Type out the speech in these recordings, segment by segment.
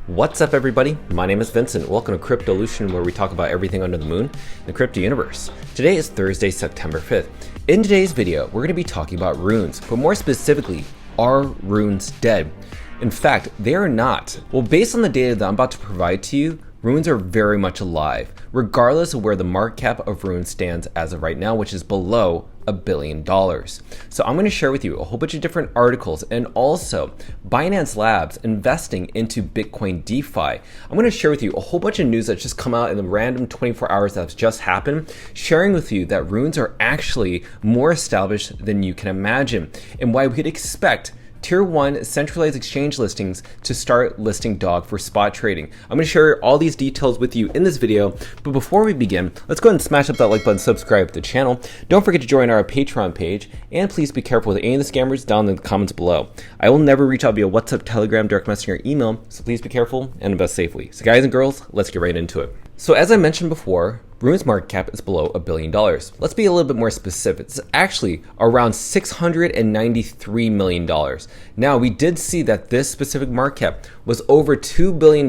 What's up, everybody? My name is Vincent. Welcome to Cryptolution, where we talk about everything under the moon in the crypto universe. Today is Thursday, September 5th. In today's video, we're going to be talking about runes, but more specifically, are runes dead? In fact, they are not. Well, based on the data that I'm about to provide to you, runes are very much alive, regardless of where the market cap of runes stands as of right now, which is below $1 billion. So I'm going to share with you a whole bunch of different articles and also Binance Labs investing into Bitcoin DeFi. I'm going to share with you a whole bunch of news that's just come out in the random 24 hours that's just happened, sharing with you that runes are actually more established than you can imagine and why we could expect Tier 1 centralized exchange listings to start listing DOG for spot trading. I'm going to share all these details with you in this video, but before we begin, let's go ahead and smash up that like button, subscribe to the channel. Don't forget to join our Patreon page, and please be careful with any of the scammers down in the comments below. I will never reach out via WhatsApp, Telegram, direct messaging, or email, so please be careful and invest safely. So guys and girls, let's get right into it. So as I mentioned before, Rune's market cap is below $1 billion. Let's be a little bit more specific. It's actually around $693 million. Now, we did see that this specific market cap was over $2 billion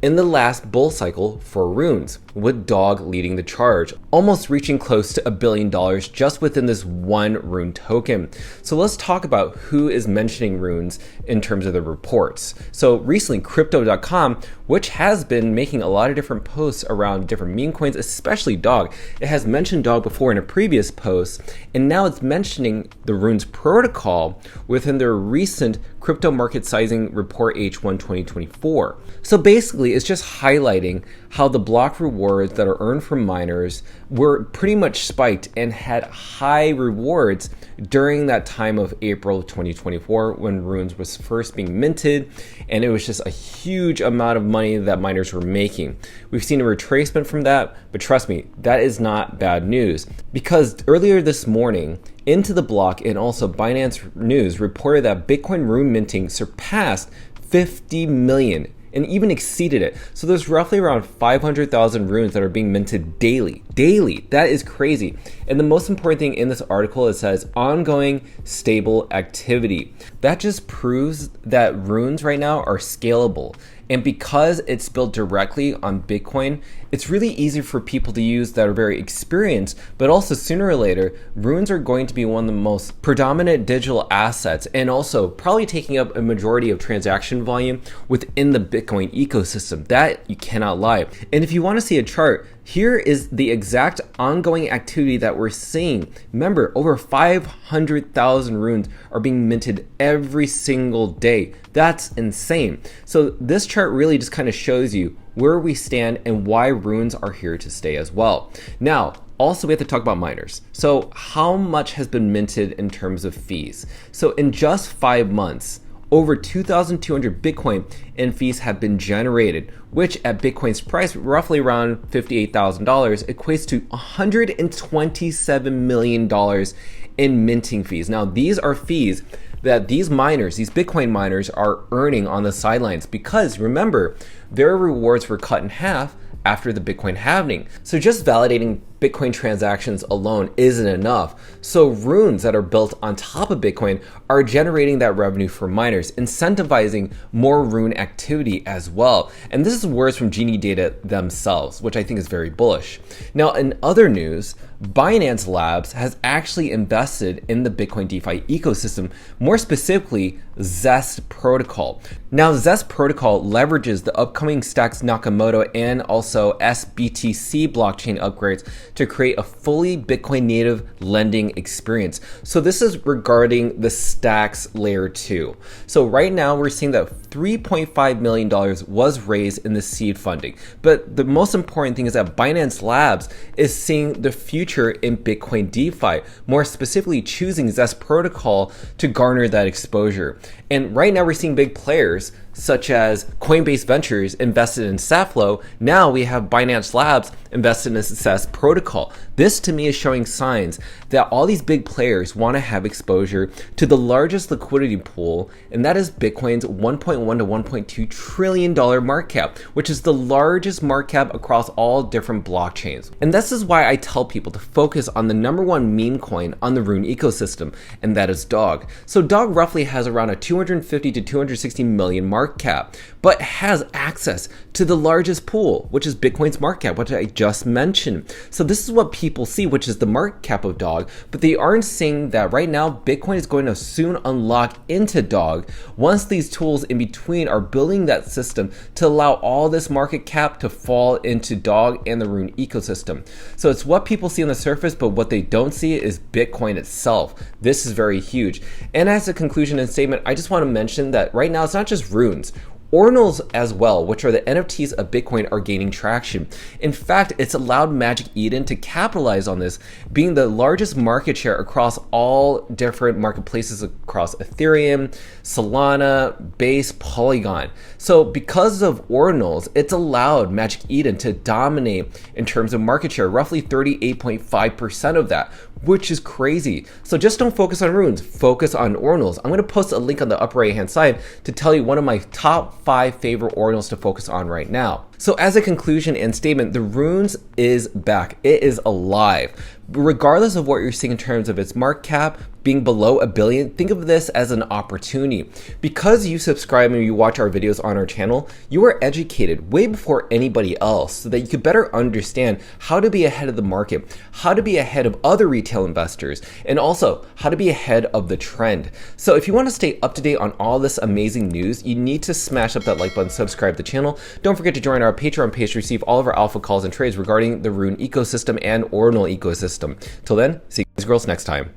in the last bull cycle for runes, with DOG leading the charge, almost reaching close to $1 billion just within this one rune token. So let's talk about who is mentioning runes in terms of the reports. So recently, Crypto.com, which has been making a lot of different posts around different meme coins, especially DOG. It has mentioned DOG before in a previous post, and now it's mentioning the runes protocol within their recent crypto market sizing report H1 2024. So basically, it's just highlighting how the block rewards that are earned from miners were pretty much spiked and had high rewards during that time of April 2024 when runes was first being minted, and it was just a huge amount of money that miners were making. We've seen a retracement from that, but trust me, that is not bad news, because earlier this morning, Into the Block and also Binance News reported that Bitcoin rune minting surpassed 50 million and even exceeded it. So there's roughly around 500,000 runes that are being minted daily. That is crazy. And the most important thing in this article, it says ongoing stable activity. That just proves that runes right now are scalable. And because it's built directly on Bitcoin, it's really easy for people to use that are very experienced, but also sooner or later, runes are going to be one of the most predominant digital assets and also probably taking up a majority of transaction volume within the Bitcoin ecosystem. That you cannot lie. And if you want to see a chart, here is the exact ongoing activity that we're seeing. Remember, over 500,000 runes are being minted every single day. That's insane. So this chart really just kind of shows you where we stand and why runes are here to stay as well. Now, also we have to talk about miners. So how much has been minted in terms of fees? So in just 5 months, over 2,200 Bitcoin in fees have been generated, which at Bitcoin's price, roughly around $58,000, equates to $127 million in minting fees. Now, these are fees that these miners, these Bitcoin miners, are earning on the sidelines because remember, their rewards were cut in half after the Bitcoin halving. So just validating Bitcoin transactions alone isn't enough. So runes that are built on top of Bitcoin are generating that revenue for miners, incentivizing more rune activity as well. And this is words from Genie Data themselves, which I think is very bullish. Now, in other news, Binance Labs has actually invested in the Bitcoin DeFi ecosystem, more specifically Zest protocol. Now, Zest protocol leverages the upcoming Stacks Nakamoto and also SBTC blockchain upgrades to create a fully Bitcoin native lending experience. So this is regarding the Stacks layer 2. So right now we're seeing that $3.5 million was raised in the seed funding. But the most important thing is that Binance Labs is seeing the future in Bitcoin DeFi, more specifically choosing Zest protocol to garner that exposure. And right now we're seeing big players such as Coinbase Ventures invested in Sapflow. Now we have Binance Labs invested in Zest protocol call. This to me is showing signs that all these big players want to have exposure to the largest liquidity pool, and that is Bitcoin's $1.1 to $1.2 trillion market cap, which is the largest market cap across all different blockchains. And this is why I tell people to focus on the #1 meme coin on the Rune ecosystem, and that is Dog. So Dog roughly has around a 250 to 260 million market cap, but has access to the largest pool, which is Bitcoin's market cap, which I just mentioned. So this is what people see, which is the market cap of Dog, but they aren't seeing that right now Bitcoin is going to soon unlock into Dog once these tools in between are building that system to allow all this market cap to fall into Dog and the Rune ecosystem. So it's what people see on the surface, but what they don't see is Bitcoin itself. This is very huge. And as a conclusion and statement, I just want to mention that right now it's not just runes. Ordinals as well, which are the NFTs of Bitcoin, are gaining traction. In fact, it's allowed Magic Eden to capitalize on this, being the largest market share across all different marketplaces across Ethereum, Solana, Base, Polygon. So because of Ordinals, it's allowed Magic Eden to dominate in terms of market share, roughly 38.5% of that, which is crazy. So just don't focus on runes, focus on Ordinals. I'm going to post a link on the upper right hand side to tell you one of my top 5 favorite Ordinals to focus on right now. So as a conclusion and statement, the runes is back. It is alive. Regardless of what you're seeing in terms of its market cap being below $1 billion, think of this as an opportunity. Because you subscribe and you watch our videos on our channel, you are educated way before anybody else so that you could better understand how to be ahead of the market, how to be ahead of other retail investors, and also how to be ahead of the trend. So if you want to stay up to date on all this amazing news, you need to smash up that like button, subscribe to the channel. Don't forget to join our Patreon page to receive all of our alpha calls and trades regarding the Rune ecosystem and Ordinal ecosystem. Till then, see you guys girls next time.